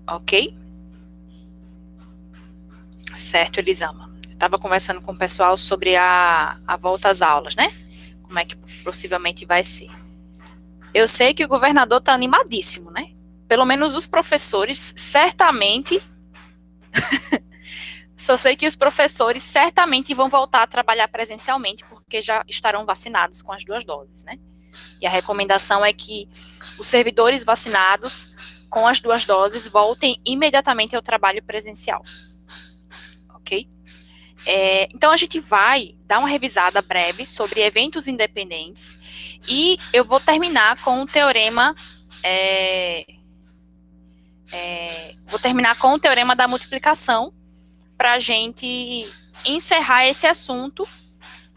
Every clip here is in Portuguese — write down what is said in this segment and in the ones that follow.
Ok? Certo, Elisama. Eu estava conversando com o pessoal sobre a volta às aulas, né? Como é que possivelmente vai ser. Eu sei que o governador está animadíssimo, né? Pelo menos os professores, certamente. Só sei que os professores certamente vão voltar a trabalhar presencialmente, porque já estarão vacinados com as 2 doses, né? E a recomendação é que os servidores vacinados com as 2 doses voltem imediatamente ao trabalho presencial. Ok? Então, a gente vai dar uma revisada breve sobre eventos independentes e eu vou terminar com o teorema da multiplicação para a gente encerrar esse assunto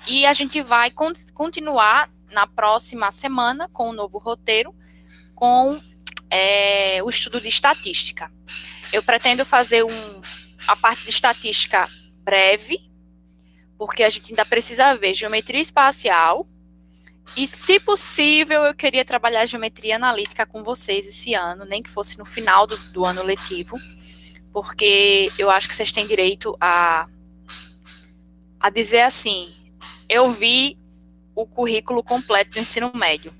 e a gente vai continuar na próxima semana com o novo roteiro, com o estudo de estatística. Eu pretendo fazer a parte de estatística breve, porque a gente ainda precisa ver geometria espacial e, se possível, eu queria trabalhar geometria analítica com vocês esse ano, nem que fosse no final do ano letivo, porque eu acho que vocês têm direito a dizer assim, eu vi o currículo completo do ensino médio.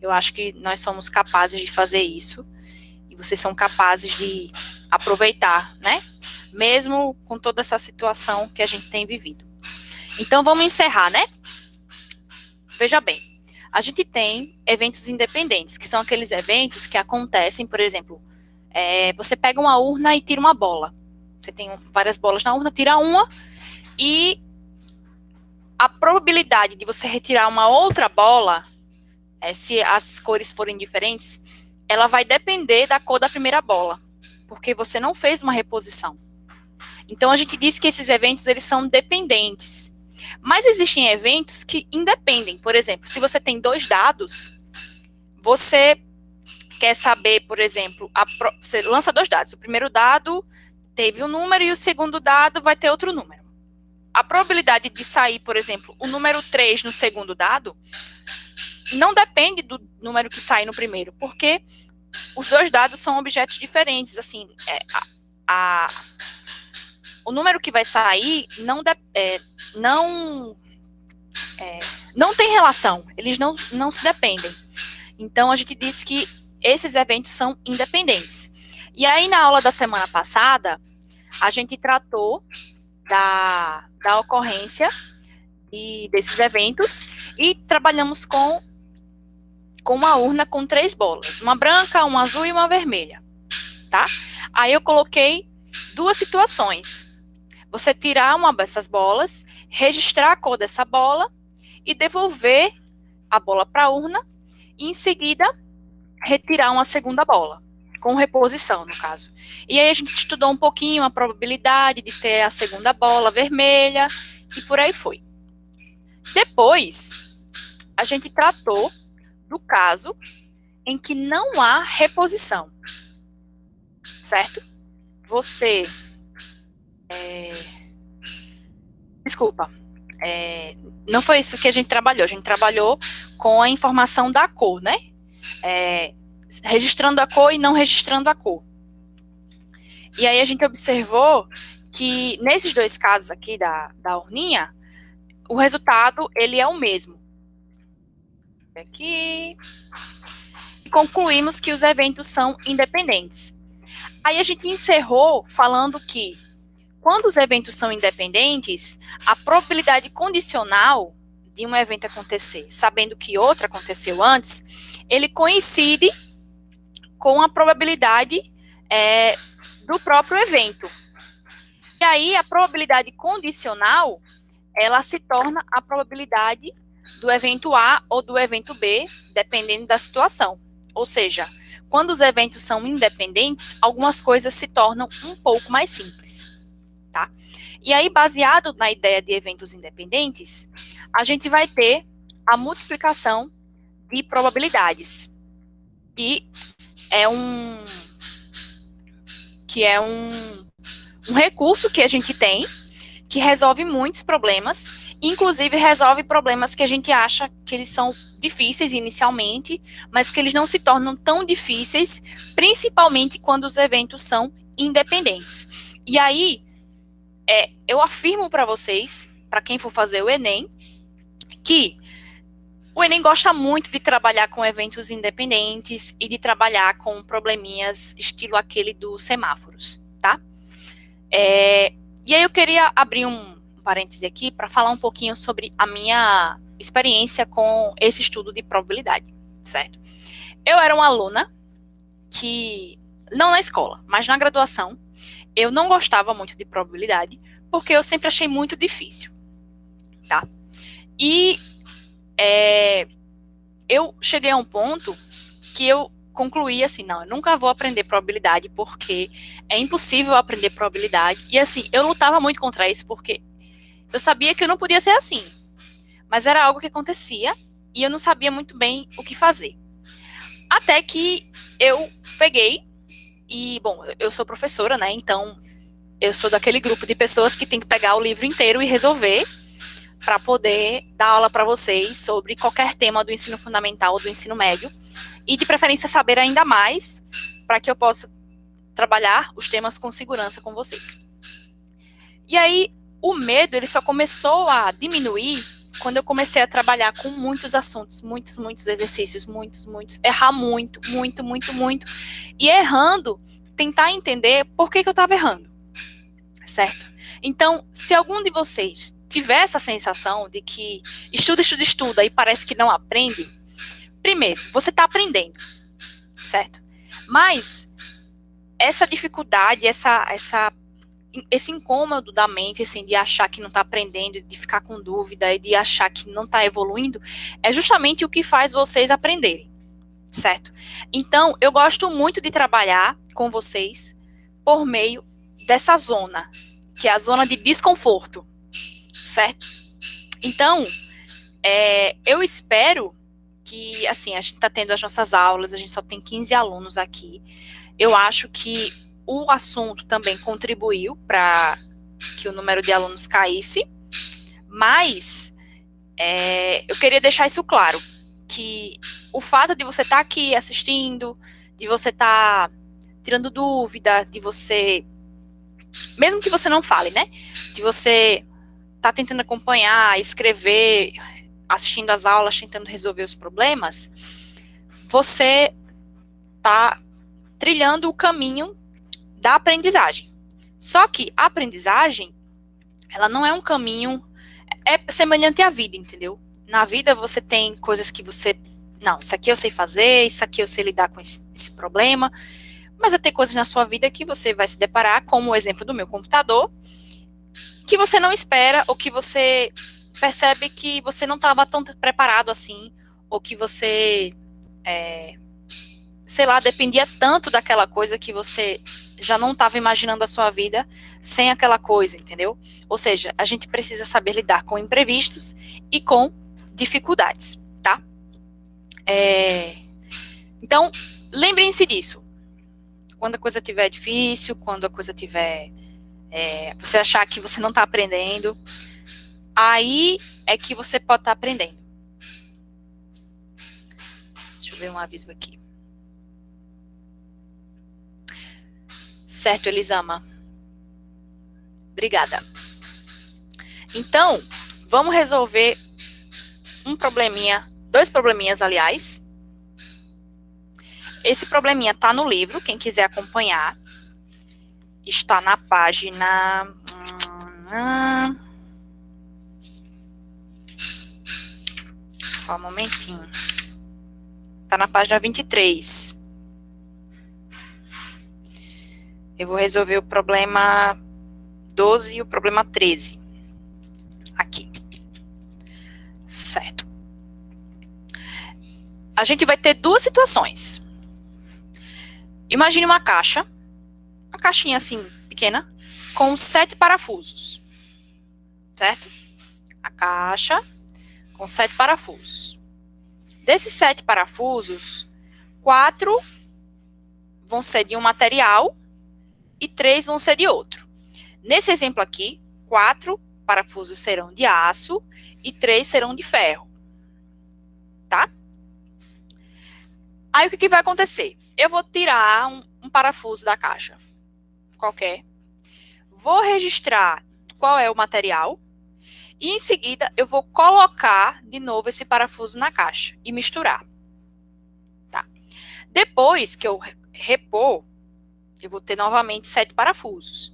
Eu acho que nós somos capazes de fazer isso e vocês são capazes de aproveitar, né? Mesmo com toda essa situação que a gente tem vivido. Então, vamos encerrar, né? Veja bem, a gente tem eventos independentes, que são aqueles eventos que acontecem, por exemplo, você pega uma urna e tira uma bola. Você tem várias bolas na urna, tira uma e a probabilidade de você retirar uma outra bola, se as cores forem diferentes, ela vai depender da cor da primeira bola, porque você não fez uma reposição. Então, a gente diz que esses eventos, eles são dependentes. Mas existem eventos que independem. Por exemplo, se você tem 2 dados, você quer saber, por exemplo, você lança 2 dados. O primeiro dado teve um número e o segundo dado vai ter outro número. A probabilidade de sair, por exemplo, o número 3 no segundo dado não depende do número que sai no primeiro, porque os 2 dados são objetos diferentes. Assim, o número que vai sair não tem relação, eles não se dependem. Então, a gente diz que esses eventos são independentes. E aí, na aula da semana passada, a gente tratou da ocorrência desses eventos e trabalhamos com uma urna com 3 bolas, uma branca, uma azul e uma vermelha, tá? Aí eu coloquei 2 situações. Você tirar uma dessas bolas, registrar a cor dessa bola e devolver a bola para a urna e, em seguida, retirar uma segunda bola, com reposição, no caso. E aí a gente estudou um pouquinho a probabilidade de ter a segunda bola vermelha e por aí foi. Depois, a gente tratou do caso em que não há reposição, certo? Você... Desculpa, não foi isso que a gente trabalhou com a informação da cor, né? Registrando a cor e não registrando a cor. E aí a gente observou que nesses 2 casos aqui da urninha, o resultado ele é o mesmo. Aqui. E concluímos que os eventos são independentes. Aí a gente encerrou falando que quando os eventos são independentes, a probabilidade condicional de um evento acontecer, sabendo que outro aconteceu antes, ele coincide com a probabilidade do próprio evento. E aí, a probabilidade condicional, ela se torna a probabilidade do evento A ou do evento B, dependendo da situação. Ou seja, quando os eventos são independentes, algumas coisas se tornam um pouco mais simples. Tá? E aí, baseado na ideia de eventos independentes, a gente vai ter a multiplicação de probabilidades, que é um recurso que a gente tem, que resolve muitos problemas Inclusive, resolve problemas que a gente acha que eles são difíceis inicialmente, mas que eles não se tornam tão difíceis, principalmente quando os eventos são independentes. E aí, eu afirmo para vocês, para quem for fazer o Enem, que o Enem gosta muito de trabalhar com eventos independentes e de trabalhar com probleminhas estilo aquele dos semáforos, tá? E aí eu queria abrir um parêntese aqui para falar um pouquinho sobre a minha experiência com esse estudo de probabilidade, certo? Eu era uma aluna que, não na escola, mas na graduação, eu não gostava muito de probabilidade, porque eu sempre achei muito difícil, tá? E eu cheguei a um ponto que eu concluí assim, não, eu nunca vou aprender probabilidade, porque é impossível aprender probabilidade. E assim, eu lutava muito contra isso, porque eu sabia que eu não podia ser assim, mas era algo que acontecia, e eu não sabia muito bem o que fazer. Até que eu peguei, e, bom, eu sou professora, né, então eu sou daquele grupo de pessoas que tem que pegar o livro inteiro e resolver, para poder dar aula para vocês sobre qualquer tema do ensino fundamental ou do ensino médio, e de preferência saber ainda mais, para que eu possa trabalhar os temas com segurança com vocês. E aí, o medo, ele só começou a diminuir quando eu comecei a trabalhar com muitos assuntos, muitos exercícios, errar muito, e errando, tentar entender por que eu estava errando, certo? Então, se algum de vocês tiver essa sensação de que estuda e parece que não aprende, primeiro, você está aprendendo, certo? Mas essa dificuldade, esse incômodo da mente, assim, de achar que não está aprendendo, de ficar com dúvida e de achar que não está evoluindo, é justamente o que faz vocês aprenderem, certo? Então, eu gosto muito de trabalhar com vocês por meio dessa zona, que é a zona de desconforto, certo? Então, eu espero que, assim, a gente está tendo as nossas aulas, a gente só tem 15 alunos aqui. Eu acho que o assunto também contribuiu para que o número de alunos caísse, mas eu queria deixar isso claro, que o fato de você estar aqui assistindo, de você estar tirando dúvida, de você, mesmo que você não fale, né, de você estar tentando acompanhar, escrever, assistindo as aulas, tentando resolver os problemas, você está trilhando o caminho da aprendizagem. Só que a aprendizagem, ela não é um caminho, é semelhante à vida, entendeu? Na vida você tem coisas que você, não, isso aqui eu sei fazer, isso aqui eu sei lidar com esse problema, mas vai ter coisas na sua vida que você vai se deparar, como o exemplo do meu computador, que você não espera, ou que você percebe que você não estava tão preparado assim, ou que você, sei lá, dependia tanto daquela coisa que você já não estava imaginando a sua vida sem aquela coisa, entendeu? Ou seja, a gente precisa saber lidar com imprevistos e com dificuldades, tá? Então, lembrem-se disso. Quando a coisa estiver difícil, quando a coisa estiver... você achar que você não está aprendendo, aí é que você pode estar aprendendo. Deixa eu ver um aviso aqui. Certo, Elisama. Obrigada. Então, vamos resolver um probleminha, 2 probleminhas, aliás. Esse probleminha tá no livro, quem quiser acompanhar. Está na página... Só um momentinho. Está na página 23. Eu vou resolver o problema 12 e o problema 13. Aqui. Certo. A gente vai ter 2 situações. Imagine uma caixa, uma caixinha assim, pequena, com 7 parafusos. Certo? A caixa com 7 parafusos. Desses 7 parafusos, 4 vão ser de um material e 3 vão ser de outro. Nesse exemplo aqui, 4 parafusos serão de aço e 3 serão de ferro. Tá? Aí, o que vai acontecer? Eu vou tirar um parafuso da caixa, qualquer. Vou registrar qual é o material. E, em seguida, eu vou colocar de novo esse parafuso na caixa e misturar. Tá? Depois que eu repor, eu vou ter novamente 7 parafusos.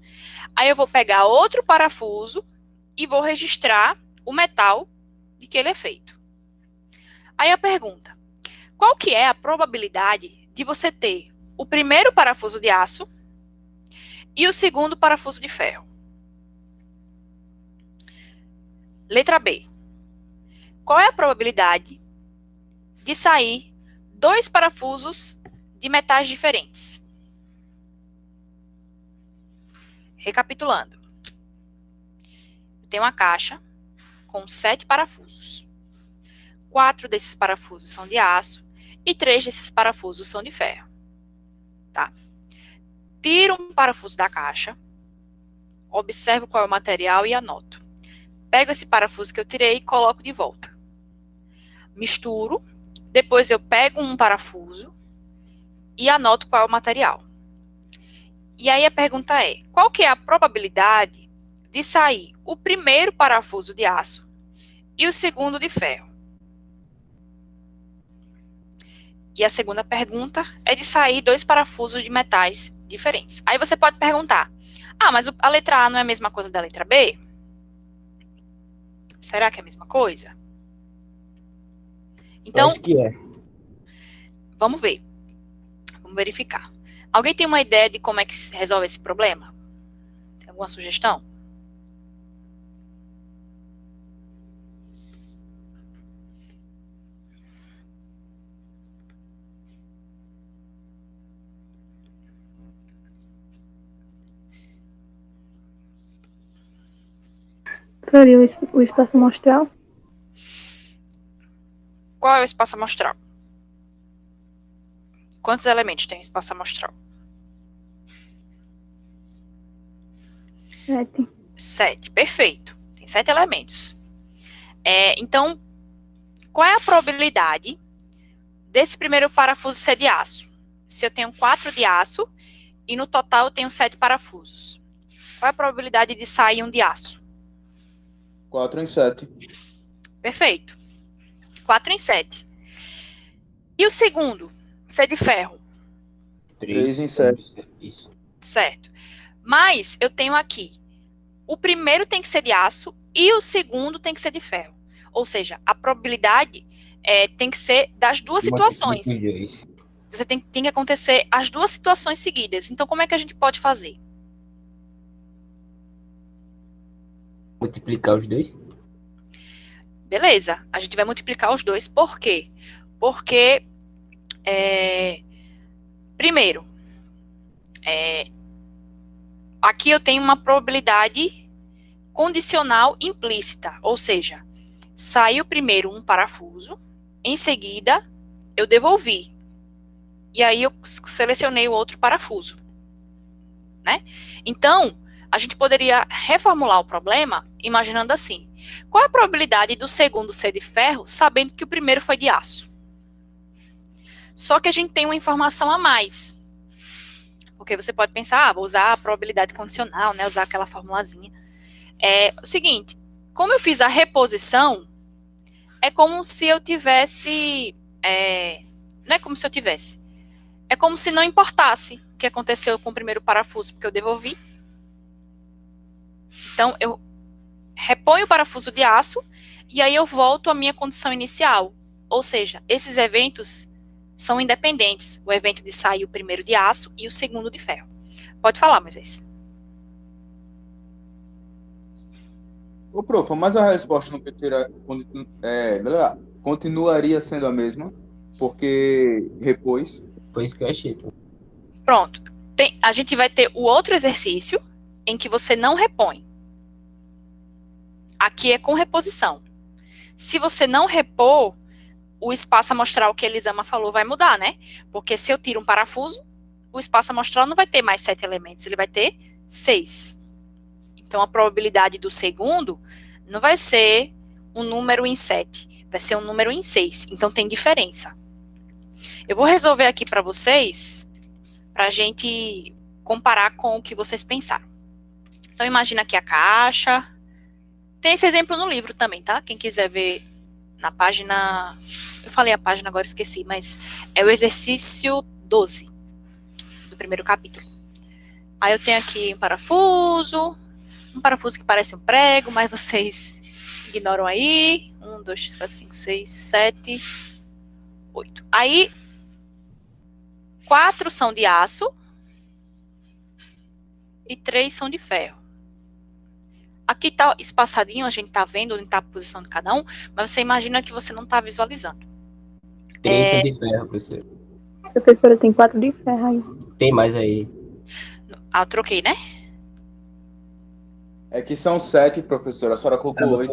Aí eu vou pegar outro parafuso e vou registrar o metal de que ele é feito. Aí a pergunta, qual que é a probabilidade de você ter o primeiro parafuso de aço e o segundo parafuso de ferro? Letra B. Qual é a probabilidade de sair 2 parafusos de metais diferentes? Recapitulando. Eu tenho uma caixa com 7 parafusos. 4 desses parafusos são de aço e 3 desses parafusos são de ferro. Tá? Tiro um parafuso da caixa, observo qual é o material e anoto. Pego esse parafuso que eu tirei e coloco de volta. Misturo, depois eu pego um parafuso e anoto qual é o material. E aí a pergunta é, qual que é a probabilidade de sair o primeiro parafuso de aço e o segundo de ferro? E a segunda pergunta é de sair 2 parafusos de metais diferentes. Aí você pode perguntar, mas a letra A não é a mesma coisa da letra B? Será que é a mesma coisa? Então, acho que é. Vamos ver. Vamos verificar. Alguém tem uma ideia de como é que se resolve esse problema? Tem alguma sugestão? Seria o espaço amostral? Qual é o espaço amostral? Quantos elementos tem o espaço amostral? 7. 7, perfeito. Tem 7 elementos. Então, qual é a probabilidade desse primeiro parafuso ser de aço? Se eu tenho 4 de aço e no total eu tenho 7 parafusos. Qual é a probabilidade de sair um de aço? 4 em 7. Perfeito. 4 em 7. E o segundo? Ser de ferro. 3 em 7. Isso. Certo. Mas eu tenho aqui, o primeiro tem que ser de aço e o segundo tem que ser de ferro. Ou seja, a probabilidade tem que ser das duas situações. Você tem que acontecer as duas situações seguidas. Então, como é que a gente pode fazer? Multiplicar os dois? Beleza, a gente vai multiplicar os dois. Por quê? Porque, primeiro, aqui eu tenho uma probabilidade condicional implícita, ou seja, saiu primeiro um parafuso, em seguida eu devolvi, e aí eu selecionei o outro parafuso, né? Então, a gente poderia reformular o problema imaginando assim, qual é a probabilidade do segundo ser de ferro, sabendo que o primeiro foi de aço? Só que a gente tem uma informação a mais, porque você pode pensar, vou usar a probabilidade condicional, né, usar aquela formulazinha. É o seguinte, como eu fiz a reposição, é como se eu tivesse, não é como se eu tivesse, é como se não importasse o que aconteceu com o primeiro parafuso, porque eu devolvi. Então, eu reponho o parafuso de aço, e aí eu volto à minha condição inicial. Ou seja, esses eventos são independentes, o evento de sair o primeiro de aço e o segundo de ferro. Pode falar, Moisés. Ô, prof, mas a resposta no que eu tirar continuaria sendo a mesma, porque repôs. Foi isso que eu achei. Pronto. A gente vai ter o outro exercício em que você não repõe. Aqui é com reposição. Se você não repor, o espaço amostral que a Elisama falou vai mudar, né? Porque se eu tiro um parafuso, o espaço amostral não vai ter mais 7 elementos, ele vai ter 6. Então, a probabilidade do segundo não vai ser um número em 7, vai ser um número em 6. Então, tem diferença. Eu vou resolver aqui para vocês, para a gente comparar com o que vocês pensaram. Então, imagina aqui a caixa. Tem esse exemplo no livro também, tá? Quem quiser ver na página... Eu falei a página, agora esqueci, mas é o exercício 12 do primeiro capítulo. Aí eu tenho aqui um parafuso que parece um prego, mas vocês ignoram aí. 1, 2, 3, 4, 5, 6, 7, 8. Aí, 4 são de aço e 3 são de ferro. Aqui tá espaçadinho, a gente tá vendo onde tá a posição de cada um, mas você imagina que você não tá visualizando. 3 são de ferro, professor. Professora, tem 4 de ferro aí. Tem mais aí. Ah, eu troquei, né? É que são 7, professora. A senhora colocou 8.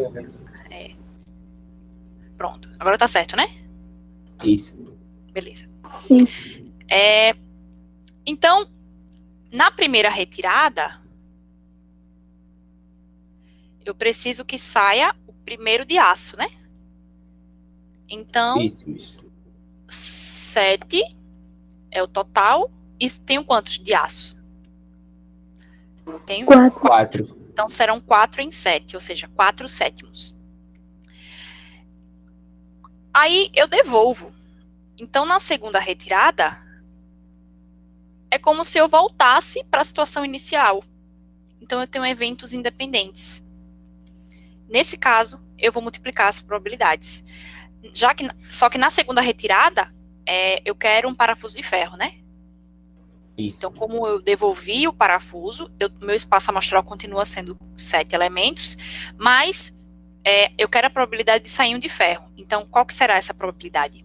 Pronto. Agora tá certo, né? Isso. Beleza. Sim. Então, na primeira retirada, eu preciso que saia o primeiro de aço, né? Então, Isso. 7 é o total. E tenho quantos de aço? Tenho 4. 4. Então, serão 4 em 7, ou seja, 4 sétimos. Aí, eu devolvo. Então, na segunda retirada, é como se eu voltasse para a situação inicial. Então, eu tenho eventos independentes. Nesse caso, eu vou multiplicar as probabilidades. Só que na segunda retirada, eu quero um parafuso de ferro, né? Isso. Então, como eu devolvi o parafuso, meu espaço amostral continua sendo 7 elementos, mas eu quero a probabilidade de sair um de ferro. Então, qual que será essa probabilidade?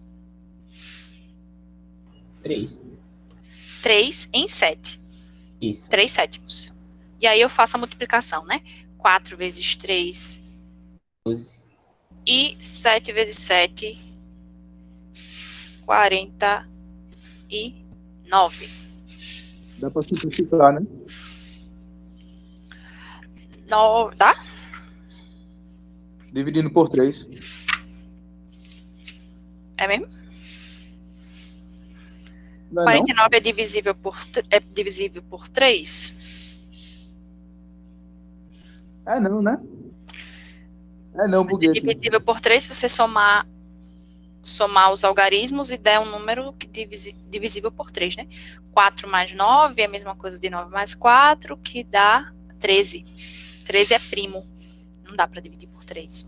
3. 3 em 7. Isso. 3 sétimos. E aí eu faço a multiplicação, né? 4 vezes 3 12. e 7 vezes 7, 49. Dá pra simplificar, né? Tá? Dividindo por 3. É mesmo? Não é 49 é divisível por 3? não? É não, né? É não, Vai ser buguei aqui. divisível por 3 se você somar os algarismos e der um número divisível por 3, né? 4 mais 9 é a mesma coisa de 9 mais 4, que dá 13. 13 é primo. Não dá para dividir por 3.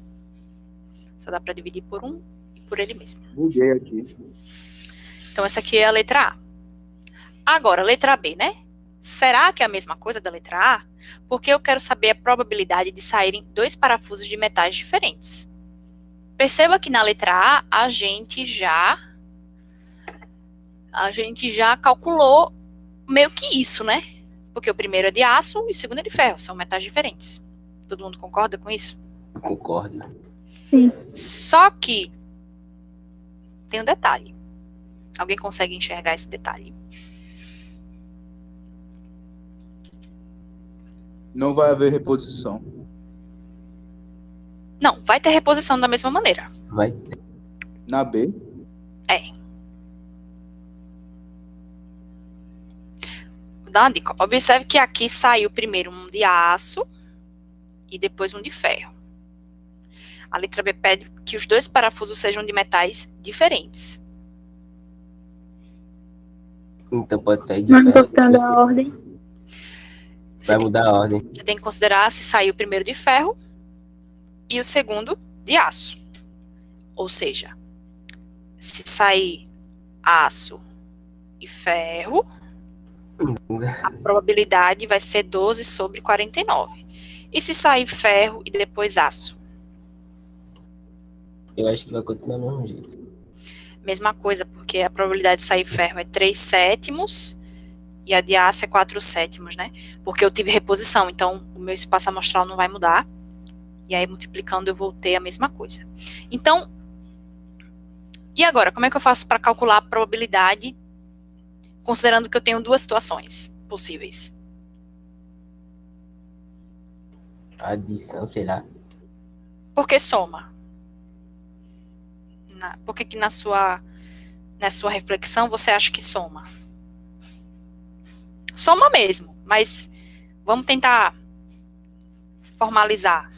Só dá para dividir por 1 e por ele mesmo. Buguei aqui. Então, essa aqui é a letra A. Agora, letra B, né? Será que é a mesma coisa da letra A? Porque eu quero saber a probabilidade de saírem 2 parafusos de metais diferentes. Perceba que na letra A, a gente já calculou meio que isso, né? Porque o primeiro é de aço e o segundo é de ferro. São metais diferentes. Todo mundo concorda com isso? Concordo. Sim. Só que tem um detalhe. Alguém consegue enxergar esse detalhe? Não vai haver reposição. Não, vai ter reposição da mesma maneira. Vai. Na B, Vou dar uma dica. Observe que aqui saiu primeiro um de aço e depois um de ferro. A letra B pede que os 2 parafusos sejam de metais diferentes. Então pode sair de Não ferro. importando a ordem. Você Vai tem mudar que- a ordem. Você tem que considerar se saiu o primeiro de ferro e o segundo de aço. Ou seja, se sair aço e ferro, a probabilidade vai ser 12 sobre 49. E se sair ferro e depois aço? Eu acho que vai continuar do mesmo jeito. Mesma coisa, porque a probabilidade de sair ferro é 3 sétimos e a de aço é 4 sétimos, né? Porque eu tive reposição, então o meu espaço amostral não vai mudar. E aí, multiplicando, eu vou ter a mesma coisa. Então, e agora? Como é que eu faço para calcular a probabilidade, considerando que eu tenho 2 situações possíveis? Adição, sei lá. Por que soma? Por que na sua reflexão você acha que soma? Soma mesmo, mas vamos tentar formalizar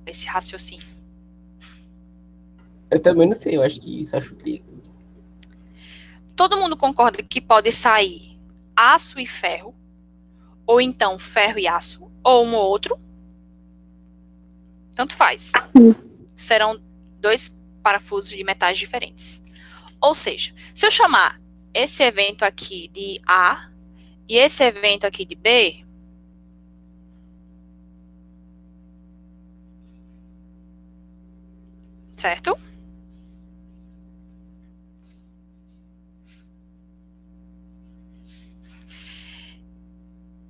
esse raciocínio. Eu também não sei, eu acho que só chutei. Todo mundo concorda que pode sair aço e ferro, ou então ferro e aço, ou um ou outro? Tanto faz. Serão 2 parafusos de metais diferentes. Ou seja, se eu chamar esse evento aqui de A e esse evento aqui de B, certo?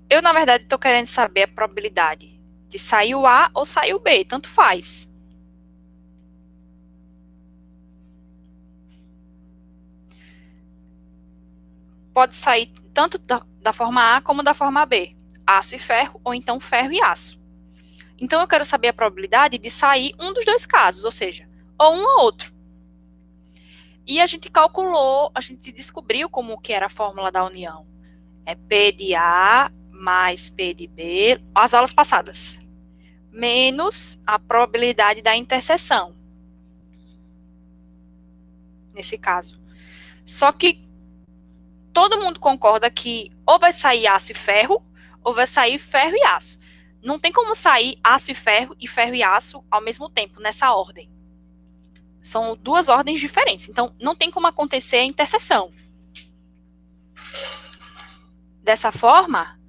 Eu, na verdade, estou querendo saber a probabilidade de sair o A ou sair o B, tanto faz. Pode sair tanto da forma A como da forma B, aço e ferro, ou então ferro e aço. Então, eu quero saber a probabilidade de sair um dos 2 casos, ou seja, ou um ou outro. E a gente calculou, a gente descobriu como que era a fórmula da união. É P de A mais P de B, as aulas passadas, menos a probabilidade da interseção, nesse caso. Só que todo mundo concorda que ou vai sair aço e ferro, ou vai sair ferro e aço. Não tem como sair aço e ferro e aço ao mesmo tempo, nessa ordem. São 2 ordens diferentes, então não tem como acontecer a interseção. Dessa forma,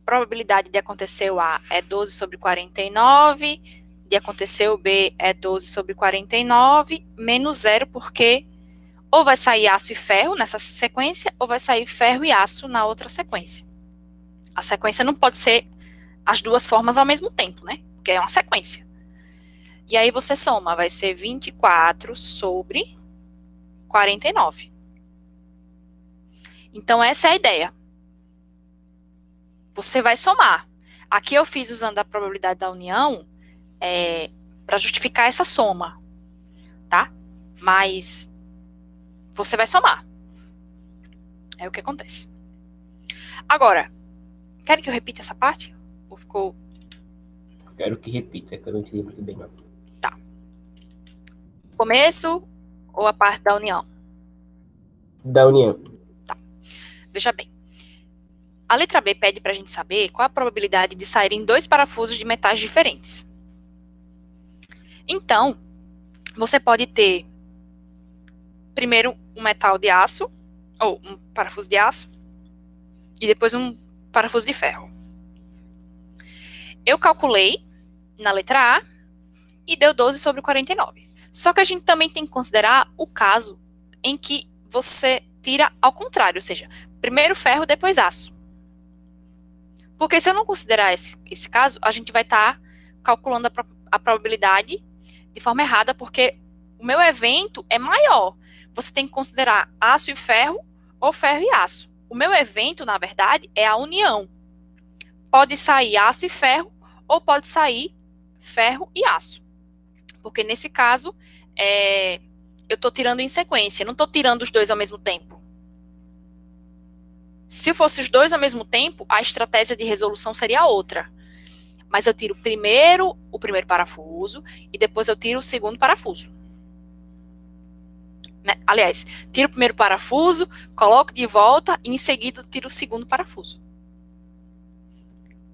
a probabilidade de acontecer o A é 12 sobre 49, de acontecer o B é 12 sobre 49, menos 0, porque ou vai sair aço e ferro nessa sequência, ou vai sair ferro e aço na outra sequência. A sequência não pode ser as 2 formas ao mesmo tempo, né? Porque é uma sequência. E aí você soma, vai ser 24 sobre 49. Então, essa é a ideia. Você vai somar. Aqui eu fiz usando a probabilidade da união para justificar essa soma, tá? Mas você vai somar. É o que acontece. Agora, querem que eu repita essa parte? Ou ficou... Quero que repita, que eu não entendi muito bem, não. Tá. Começo ou a parte da união? Da união. Tá. Veja bem. A letra B pede para a gente saber qual a probabilidade de saírem 2 parafusos de metais diferentes. Então, você pode ter primeiro um metal de aço, ou um parafuso de aço, e depois um parafuso de ferro. Eu calculei na letra A e deu 12 sobre 49. Só que a gente também tem que considerar o caso em que você tira ao contrário, ou seja, primeiro ferro, depois aço. Porque se eu não considerar esse caso, a gente vai estar calculando a probabilidade de forma errada, porque o meu evento é maior. Você tem que considerar aço e ferro ou ferro e aço. O meu evento, na verdade, é a união. Pode sair aço e ferro ou pode sair ferro e aço. Porque nesse caso, eu estou tirando em sequência, não estou tirando os 2 ao mesmo tempo. Se fosse os 2 ao mesmo tempo, a estratégia de resolução seria outra. Mas eu tiro primeiro o primeiro parafuso e depois eu tiro o segundo parafuso. Né? Aliás, tiro o primeiro parafuso, coloco de volta e em seguida tiro o segundo parafuso.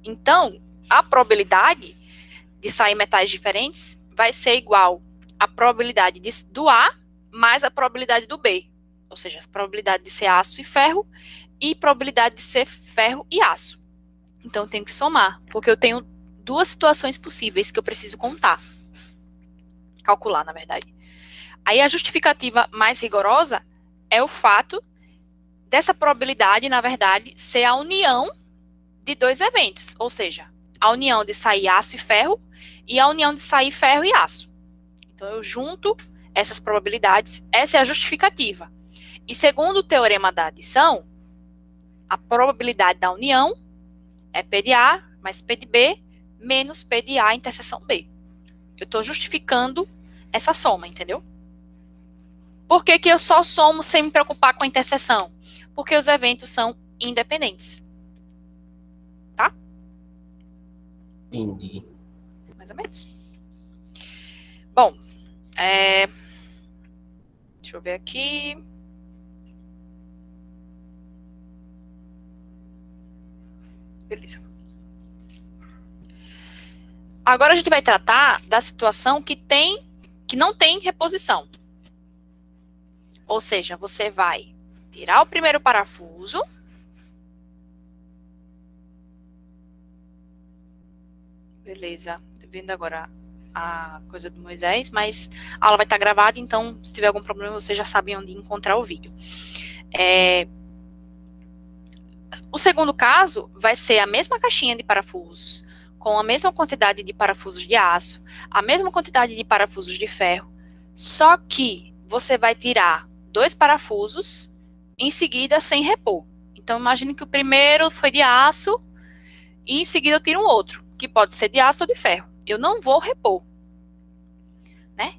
Então, a probabilidade de sair metais diferentes vai ser igual à probabilidade do A mais a probabilidade do B. Ou seja, a probabilidade de ser aço e ferro e probabilidade de ser ferro e aço. Então, eu tenho que somar, porque eu tenho 2 situações possíveis que eu preciso calcular, na verdade. Aí, a justificativa mais rigorosa é o fato dessa probabilidade, na verdade, ser a união de 2 eventos, ou seja, a união de sair aço e ferro e a união de sair ferro e aço. Então, eu junto essas probabilidades, essa é a justificativa. E segundo o teorema da adição, a probabilidade da união é P de A mais P de B menos P de A interseção B. Eu estou justificando essa soma, entendeu? Por que que eu só somo sem me preocupar com a interseção? Porque os eventos são independentes. Tá? Entendi. Mais ou menos. Bom, deixa eu ver aqui. Beleza. Agora a gente vai tratar da situação que não tem reposição. Ou seja, você vai tirar o primeiro parafuso. Beleza. Tô vendo agora a coisa do Moisés, mas a aula vai estar gravada, então se tiver algum problema, vocês já sabem onde encontrar o vídeo. O segundo caso vai ser a mesma caixinha de parafusos, com a mesma quantidade de parafusos de aço, a mesma quantidade de parafusos de ferro, só que você vai tirar 2 parafusos, em seguida sem repor. Então, imagine que o primeiro foi de aço, e em seguida eu tiro um outro, que pode ser de aço ou de ferro. Eu não vou repor, né?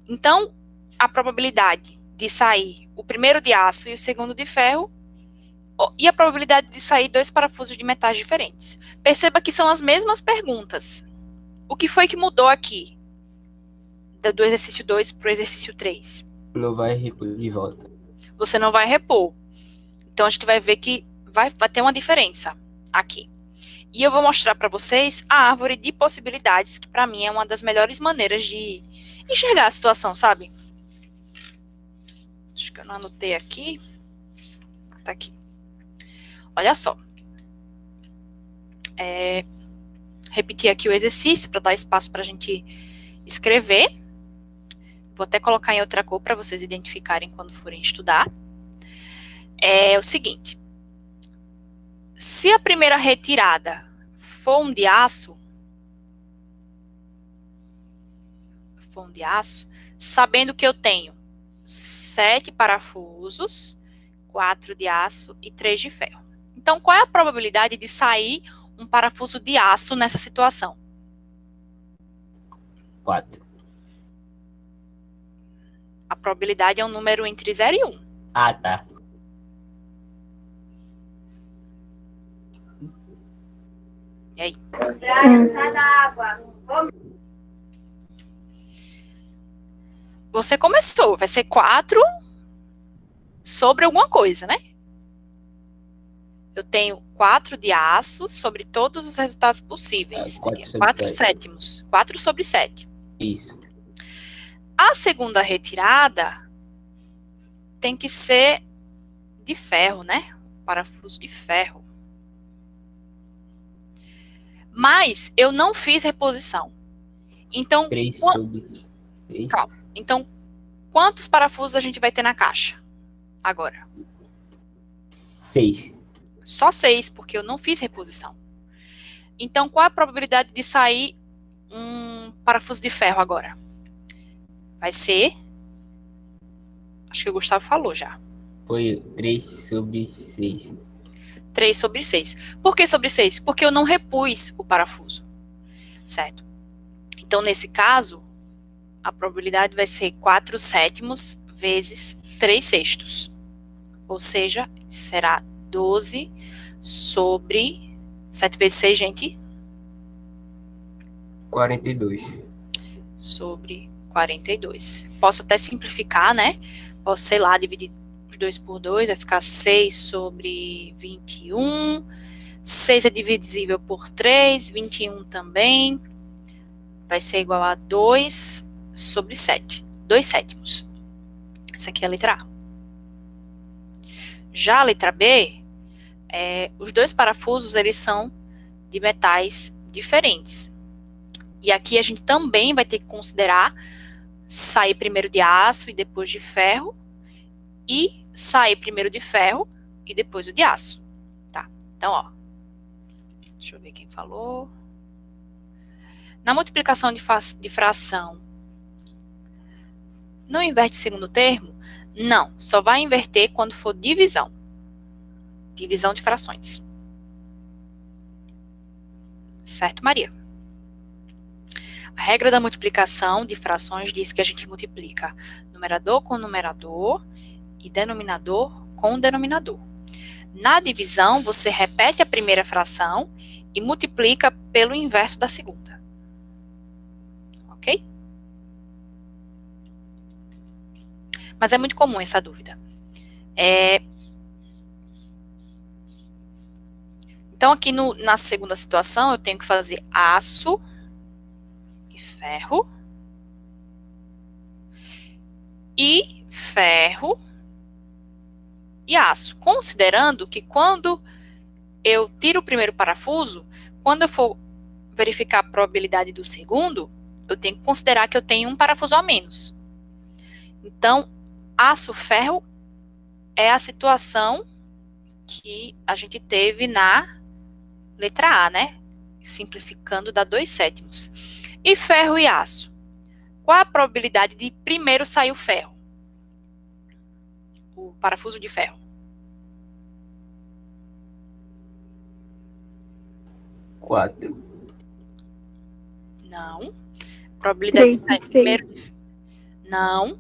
Então, a probabilidade de sair o primeiro de aço e o segundo de ferro, e a probabilidade de sair 2 parafusos de metais diferentes. Perceba que são as mesmas perguntas. O que foi que mudou aqui? Do exercício 2 para o exercício 3? Não vai repor de volta. Você não vai repor. Então, a gente vai ver que vai ter uma diferença aqui. E eu vou mostrar para vocês a árvore de possibilidades, que para mim é uma das melhores maneiras de enxergar a situação, sabe? Acho que eu não anotei aqui. Tá aqui. Olha só. Repetir aqui o exercício para dar espaço para a gente escrever. Vou até colocar em outra cor para vocês identificarem quando forem estudar. É o seguinte. Se a primeira retirada for um de aço, sabendo que eu tenho 7 parafusos, 4 de aço e 3 de ferro. Então, qual é a probabilidade de sair um parafuso de aço nessa situação? 4. A probabilidade é um número entre 0 e 1. Ah, tá. E aí? Você começou, vai ser 4 sobre alguma coisa, né? Eu tenho 4 de aço sobre todos os resultados possíveis. 4 sétimos. 4 sobre 7. Isso. A segunda retirada tem que ser de ferro, né? Parafuso de ferro. Mas eu não fiz reposição. Então, 3 sobre 6. Calma. Então, quantos parafusos a gente vai ter na caixa? Agora. 6. Só 6, porque eu não fiz reposição. Então, qual a probabilidade de sair um parafuso de ferro agora? Vai ser... Acho que o Gustavo falou já. Foi 3 sobre 6. 3 sobre 6. Por que sobre 6? Porque eu não repus o parafuso. Certo? Então, nesse caso, a probabilidade vai ser 4 sétimos vezes 3 sextos. Ou seja, será 12 sobre 7 vezes 6, gente? 42. Sobre 42. Posso até simplificar, né? Posso, sei lá, dividir os 2 por 2, vai ficar 6 sobre 21. 6 é divisível por 3, 21 também. Vai ser igual a 2 sobre 7. 2 sétimos. Essa aqui é a letra A. Já a letra B, os 2 parafusos, eles são de metais diferentes. E aqui a gente também vai ter que considerar sair primeiro de aço e depois de ferro, e sair primeiro de ferro e depois o de aço. Tá? Então, ó. Deixa eu ver quem falou. Na multiplicação de fração, não inverte o segundo termo? Não, só vai inverter quando for divisão. Divisão de frações. Certo, Maria? regra da multiplicação de frações diz que a gente multiplica numerador com numerador e denominador com denominador. Na divisão, você repete a primeira fração e multiplica pelo inverso da segunda. Ok? Mas é muito comum essa dúvida. Então, aqui na segunda situação, eu tenho que fazer aço e ferro. E ferro e aço. Considerando que quando eu tiro o primeiro parafuso, quando eu for verificar a probabilidade do segundo, eu tenho que considerar que eu tenho um parafuso a menos. Então, aço, ferro é a situação que a gente teve na letra A, né? Simplificando, dá 2/7. E ferro e aço. Qual a probabilidade de primeiro sair o ferro? O parafuso de ferro. 4. Não. Probabilidade de sair 3/6. primeiro. Não.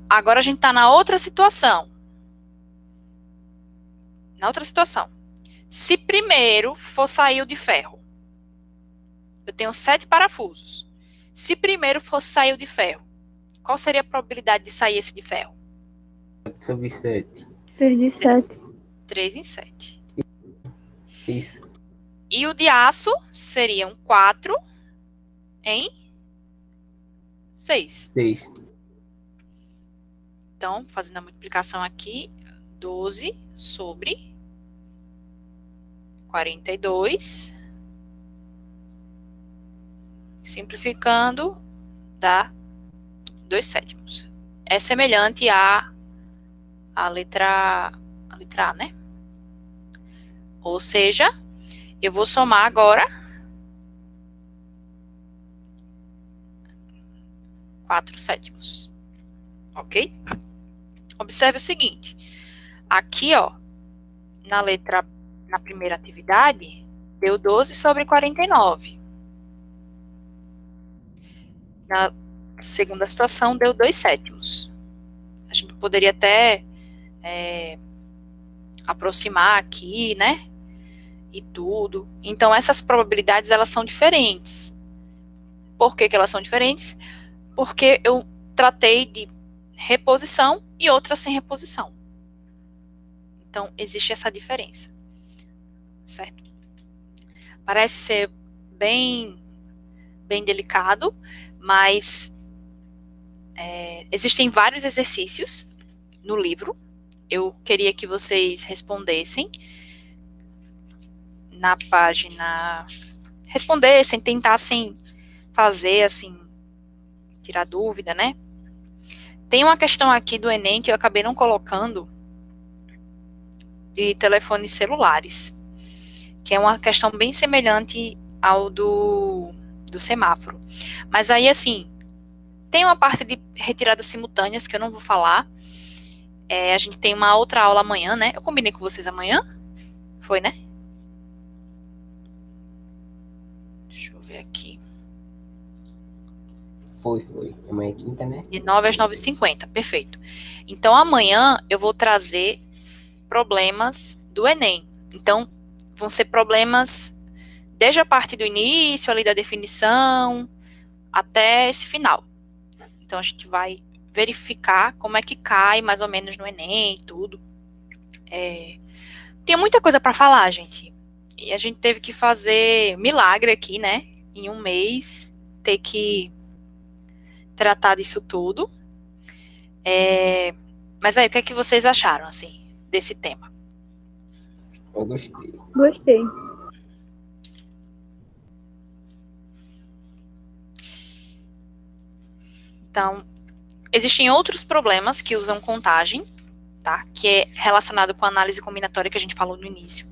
Agora a gente está na outra situação. Na outra situação. Se primeiro for sair o de ferro, eu tenho 7 parafusos. Se primeiro for sair o de ferro, qual seria a probabilidade de sair esse de ferro? 4/7. 3/7. 3 em 7. Isso. E o de aço seriam 4 em 6. 6. Então, fazendo a multiplicação aqui, 12 sobre 42. Simplificando, dá 2/7. É semelhante à letra A, né? Ou seja, eu vou somar agora 4/7. Ok? Observe o seguinte. Aqui, ó, na primeira atividade, deu 12 sobre 49. Na segunda situação, deu 2/7. A gente poderia até aproximar aqui, né? E tudo. Então, essas probabilidades, elas são diferentes. Por que elas são diferentes? Porque eu tratei de reposição e outra sem reposição. Então, existe essa diferença. Certo? Parece ser bem delicado, mas existem vários exercícios no livro. Eu queria que vocês respondessem na página, tentassem fazer, assim, tirar dúvida, né? Tem uma questão aqui do Enem que eu acabei não colocando, de telefones celulares, que é uma questão bem semelhante ao do semáforo. Mas aí, assim, tem uma parte de retiradas simultâneas que eu não vou falar. A gente tem uma outra aula amanhã, né? Eu combinei com vocês amanhã? Foi, né? Deixa eu ver aqui. Foi. Amanhã é quinta, né? De 9 às 9h50, perfeito. Então, amanhã eu vou trazer problemas do Enem. Então, vão ser problemas desde a parte do início, ali da definição, até esse final. Então, a gente vai verificar como é que cai, mais ou menos, no Enem e tudo. Tem muita coisa para falar, gente. E a gente teve que fazer milagre aqui, né? Em um mês, ter que tratar disso tudo. Mas aí, o que é que vocês acharam, assim, desse tema? Eu gostei. Gostei. Então, existem outros problemas que usam contagem, tá? Que é relacionado com a análise combinatória que a gente falou no início,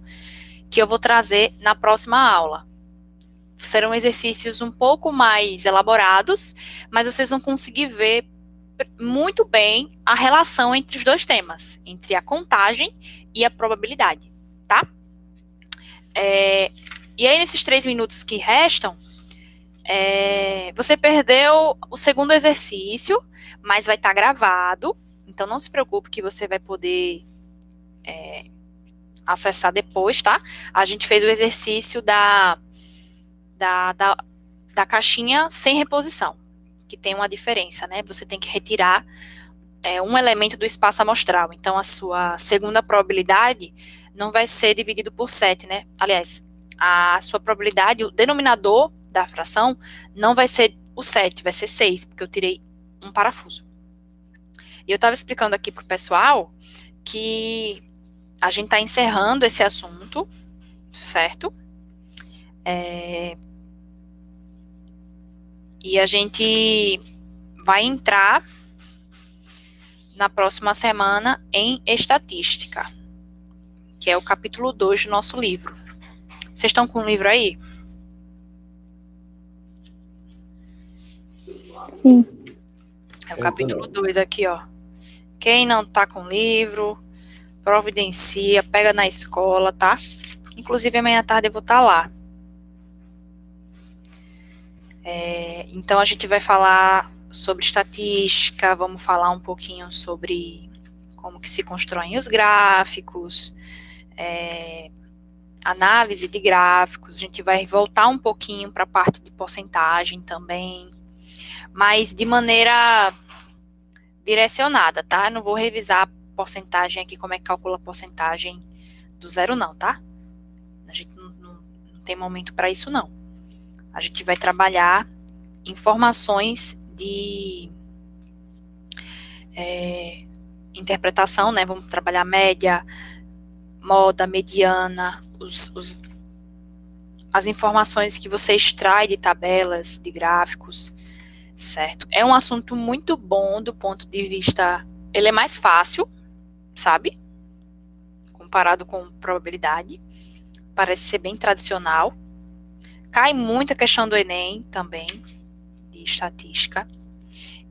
que eu vou trazer na próxima aula. Serão exercícios um pouco mais elaborados, mas vocês vão conseguir ver muito bem a relação entre os dois temas, entre a contagem e a probabilidade, tá? E aí, nesses 3 minutos que restam, Você perdeu o segundo exercício, mas vai estar gravado, então não se preocupe que você vai poder acessar depois, tá? A gente fez o exercício da caixinha sem reposição, que tem uma diferença, né? Você tem que retirar um elemento do espaço amostral. Então, a sua segunda probabilidade não vai ser dividido por 7, né? Aliás, a sua probabilidade, o denominador da fração, não vai ser o 7, vai ser 6, porque eu tirei um parafuso. E eu estava explicando aqui para o pessoal que a gente está encerrando esse assunto, certo? E a gente vai entrar na próxima semana em estatística, que é o capítulo 2 do nosso livro. Vocês estão com o livro aí? Sim. É o capítulo 2 aqui, ó. Quem não tá com o livro, providencia, pega na escola, tá? Inclusive, amanhã à tarde eu vou estar lá. Então, a gente vai falar sobre estatística, vamos falar um pouquinho sobre como que se constroem os gráficos, análise de gráficos, a gente vai voltar um pouquinho para a parte de porcentagem também, mas de maneira direcionada, tá? Eu não vou revisar a porcentagem aqui, como é que calcula a porcentagem do zero não, tá? A gente não tem momento para isso não. A gente vai trabalhar informações de interpretação, né? Vamos trabalhar média, moda, mediana, as informações que você extrai de tabelas, de gráficos, certo? É um assunto muito bom do ponto de vista, ele é mais fácil, sabe? Comparado com probabilidade, parece ser bem tradicional. Cai muita questão do Enem também, de estatística.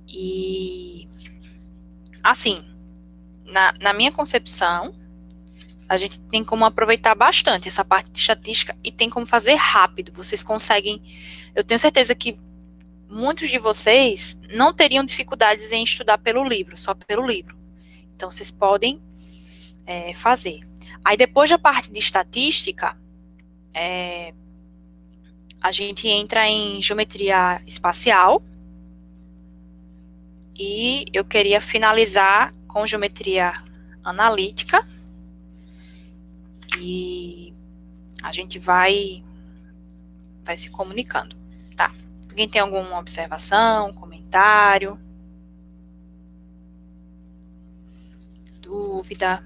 E, assim, na minha concepção, a gente tem como aproveitar bastante essa parte de estatística e tem como fazer rápido. Vocês conseguem, eu tenho certeza que muitos de vocês não teriam dificuldades em estudar pelo livro, só pelo livro. Então, vocês podem fazer. Aí, depois da parte de estatística, a gente entra em geometria espacial e eu queria finalizar com geometria analítica e a gente vai se comunicando, tá? Alguém tem alguma observação, comentário? Dúvida?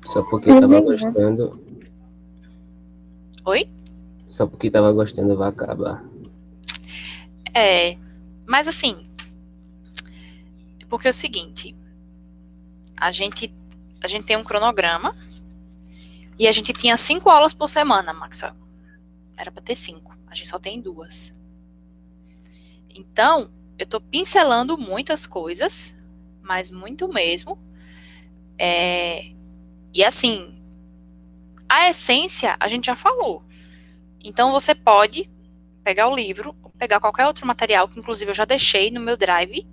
Só porque eu tava gostando. Oi? Só porque tava gostando vai acabar. Mas assim, porque é o seguinte, a gente tem um cronograma e a gente tinha 5 aulas por semana, Maxwell. Era para ter 5, a gente só tem 2. Então, eu tô pincelando muitas coisas, mas muito mesmo. E assim, a essência a gente já falou. Então, você pode pegar o livro, ou pegar qualquer outro material, que inclusive eu já deixei no meu drive,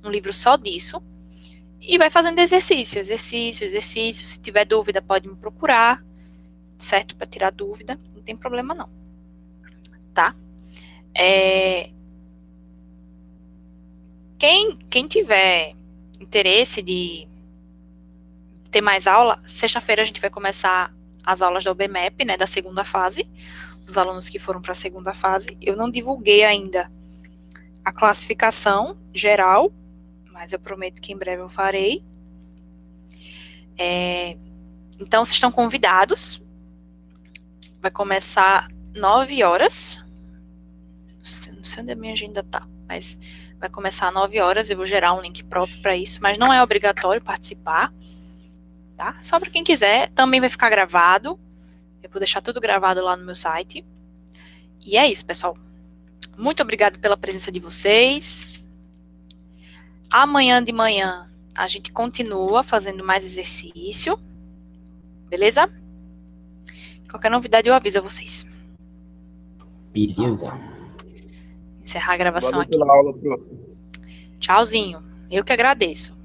um livro só disso, e vai fazendo exercício. Se tiver dúvida, pode me procurar, certo? Para tirar dúvida, não tem problema não. Tá? Quem tiver interesse de ter mais aula, sexta-feira a gente vai começar as aulas da UBMEP, né, da segunda fase, os alunos que foram para a segunda fase. Eu não divulguei ainda a classificação geral, mas eu prometo que em breve eu farei. Então, vocês estão convidados. Vai começar 9 horas. Não sei onde a minha agenda tá, mas vai começar às 9 horas. Eu vou gerar um link próprio para isso, mas não é obrigatório participar, tá? Só para quem quiser. Também vai ficar gravado. Eu vou deixar tudo gravado lá no meu site. E é isso, pessoal. Muito obrigada pela presença de vocês. Amanhã de manhã a gente continua fazendo mais exercício. Beleza? Qualquer novidade eu aviso a vocês. Beleza. encerrar a gravação Valeu aqui. pela aula, prof. Tchauzinho. Eu que agradeço.